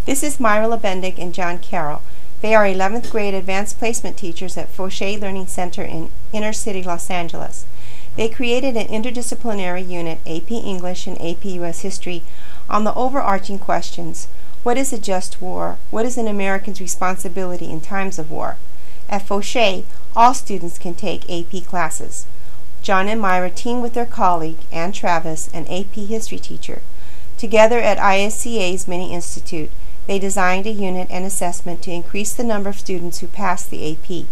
This is Myra Lebendig and John Carroll. They are 11th grade advanced placement teachers at Foshay Learning Center in inner city Los Angeles. They created an interdisciplinary unit, AP English and AP US History, on the overarching questions: what is a just war? What is an American's responsibility in times of war? At Foshay, all students can take AP classes. John and Myra team with their colleague, Ann Travis, an AP history teacher. Together at ISCA's Mini Institute, they designed a unit and assessment to increase the number of students who pass the AP.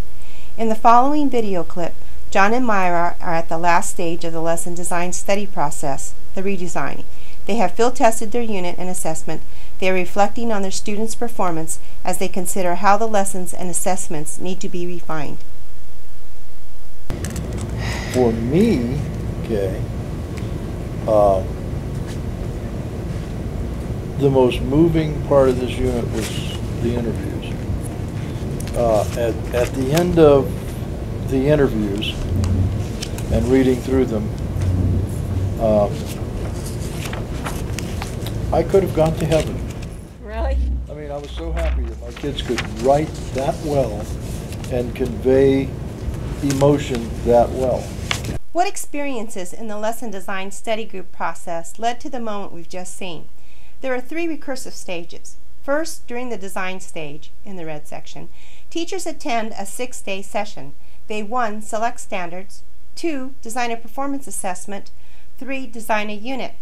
In the following video clip, John and Myra are at the last stage of the lesson design study process, the redesign. They have field tested their unit and assessment. They are reflecting on their students' performance as they consider how the lessons and assessments need to be refined. For me, okay, the most moving part of this unit was the interviews. At the end of the interviews and reading through them, I could have gone to heaven. Really? I mean, I was so happy that my kids could write that well and convey emotion that well. What experiences in the lesson design study group process led to the moment we've just seen? There are 3 recursive stages. First, during the design stage, in the red section, teachers attend a 6-day session. They 1. Select standards, 2. Design a performance assessment, 3. Design a unit.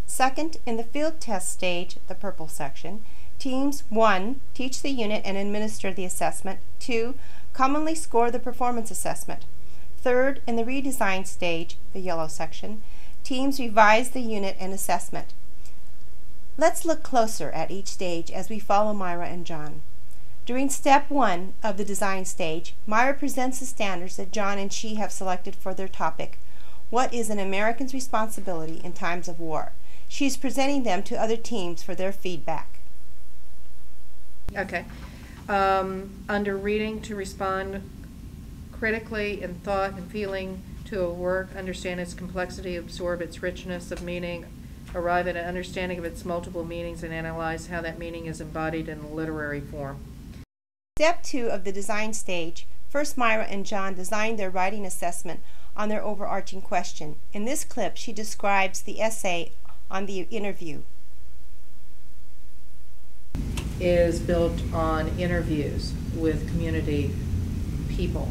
Second, in the field test stage, the purple section, teams 1. Teach the unit and administer the assessment, 2. Commonly score the performance assessment. Third, in the redesign stage, the yellow section, teams revise the unit and assessment. Let's look closer at each stage as we follow Myra and John. During step 1 of the design stage, Myra presents the standards that John and she have selected for their topic. What is an American's responsibility in times of war? She's presenting them to other teams for their feedback. Okay. Under reading, to respond critically in thought and feeling to a work, understand its complexity, absorb its richness of meaning, arrive at an understanding of its multiple meanings, and analyze how that meaning is embodied in a literary form. Step 2 of the design stage, first Myra and John designed their writing assessment on their overarching question. In this clip, she describes the essay on the interview. Is built on interviews with community people.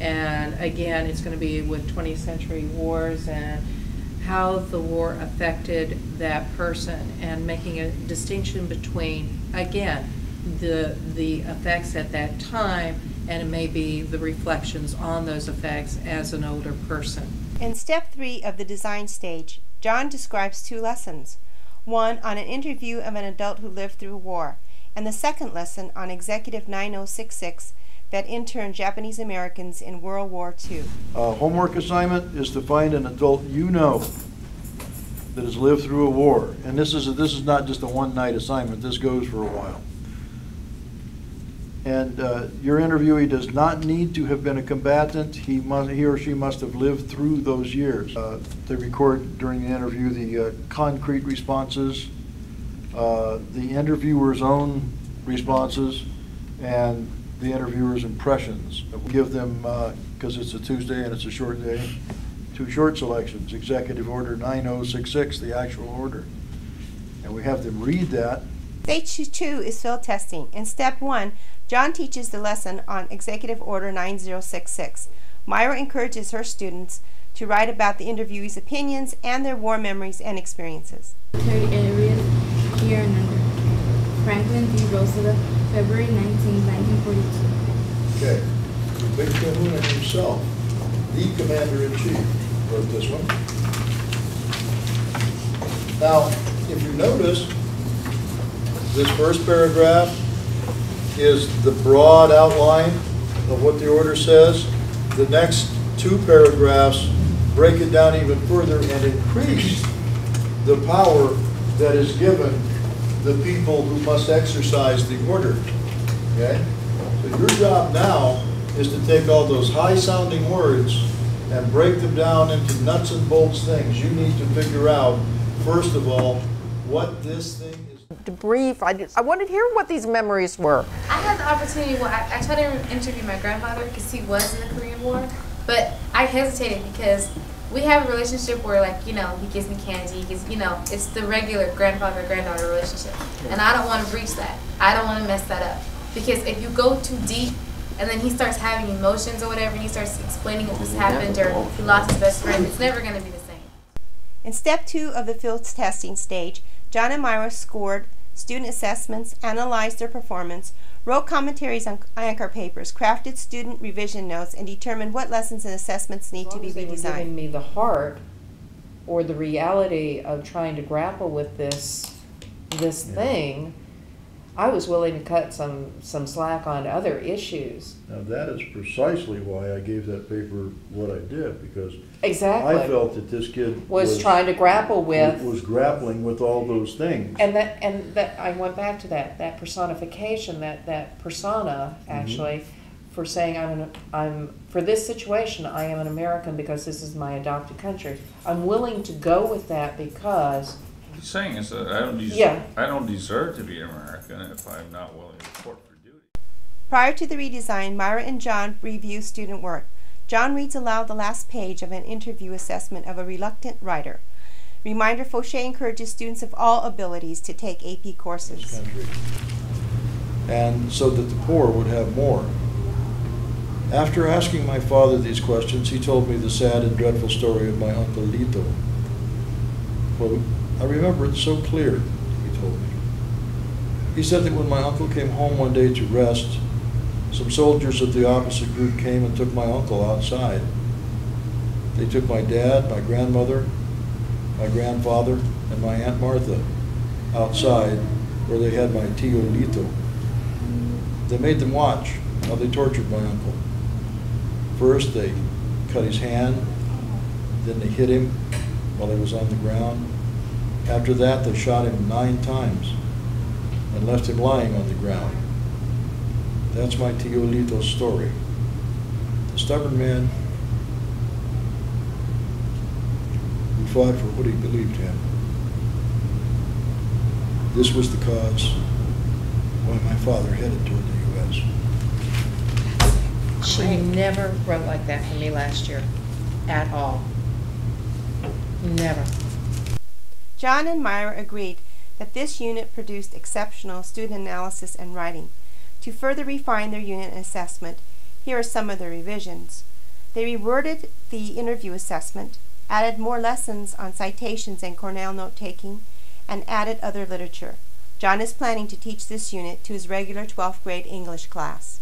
And again, it's going to be with 20th century wars and how the war affected that person, and making a distinction between, again, the effects at that time, and maybe the reflections on those effects as an older person. In step 3 of the design stage, John describes 2 lessons. One on an interview of an adult who lived through war, and the second lesson on Executive 9066 that interned Japanese Americans in World War II. Homework assignment is to find an adult you know that has lived through a war. And this is not just a one-night assignment. This goes for a while. And your interviewee does not need to have been a combatant. He or she must have lived through those years. They record during the interview the concrete responses, the interviewer's own responses, and the interviewer's impressions. We give them, because it's a Tuesday and it's a short day, 2 short selections: Executive Order 9066, the actual order. And we have them read that. Stage 2 is field testing. In step 1, John teaches the lesson on Executive Order 9066. Myra encourages her students to write about the interviewee's opinions and their war memories and experiences. Military areas here and under. Franklin D. Roosevelt, February 19, 1942. Okay. Big Kahuna himself, the Commander-in-Chief, wrote this one. Now, if you notice, this first paragraph is the broad outline of what the order says. The next 2 paragraphs break it down even further and increase the power that is given the people who must exercise the order. Okay? So your job now is to take all those high-sounding words and break them down into nuts and bolts things. You need to figure out, first of all, what this thing is. debrief. I wanted to hear what these memories were. I had the opportunity, well, I tried to interview my grandfather because he was in the Korean War, but I hesitated because we have a relationship where, like, you know, he gives me candy, he gives, you know, it's the regular grandfather-granddaughter relationship. And I don't want to breach that. I don't want to mess that up. Because if you go too deep and then he starts having emotions or whatever, and he starts explaining what this happened or he lost his best friend, it's never going to be the same. In step 2 of the field testing stage, John and Myra scored student assessments, analyzed their performance, wrote commentaries on anchor papers, crafted student revision notes, and determined what lessons and assessments need to be They were giving redesigned. me the heart or the reality of trying to grapple with this thing. I was willing to cut some slack on other issues. Now, that is precisely why I gave that paper what I did, because Exactly. I felt that this kid was trying to grapple with was grappling with all those things. and that I went back to that personification, that persona actually, for saying I'm for this situation I am an American because this is my adopted country. I'm willing to go with that because He's saying is that I don't deserve to be American if I'm not willing to report for duty. Prior to the redesign, Myra and John review student work. John reads aloud the last page of an interview assessment of a reluctant writer. Reminder: Fauché encourages students of all abilities to take AP courses. This country. And so that the poor would have more. After asking my father these questions, he told me the sad and dreadful story of my Uncle Lito. Quote, I remember it so clear, he told me. He said that when my uncle came home one day to rest, some soldiers of the opposite group came and took my uncle outside. They took my dad, my grandmother, my grandfather, and my Aunt Martha outside where they had my Tio Lito. They made them watch how they tortured my uncle. First, they cut his hand, then they hit him while he was on the ground. After that, they shot him 9 times and left him lying on the ground. That's my Tio Lito's story. The stubborn man who fought for what he believed in. This was the cause why my father headed toward the U.S. she never wrote like that for me last year, at all. Never. John and Myra agreed that this unit produced exceptional student analysis and writing. To further refine their unit assessment, here are some of the revisions. They reworded the interview assessment, added more lessons on citations and Cornell note-taking, and added other literature. John is planning to teach this unit to his regular 12th grade English class.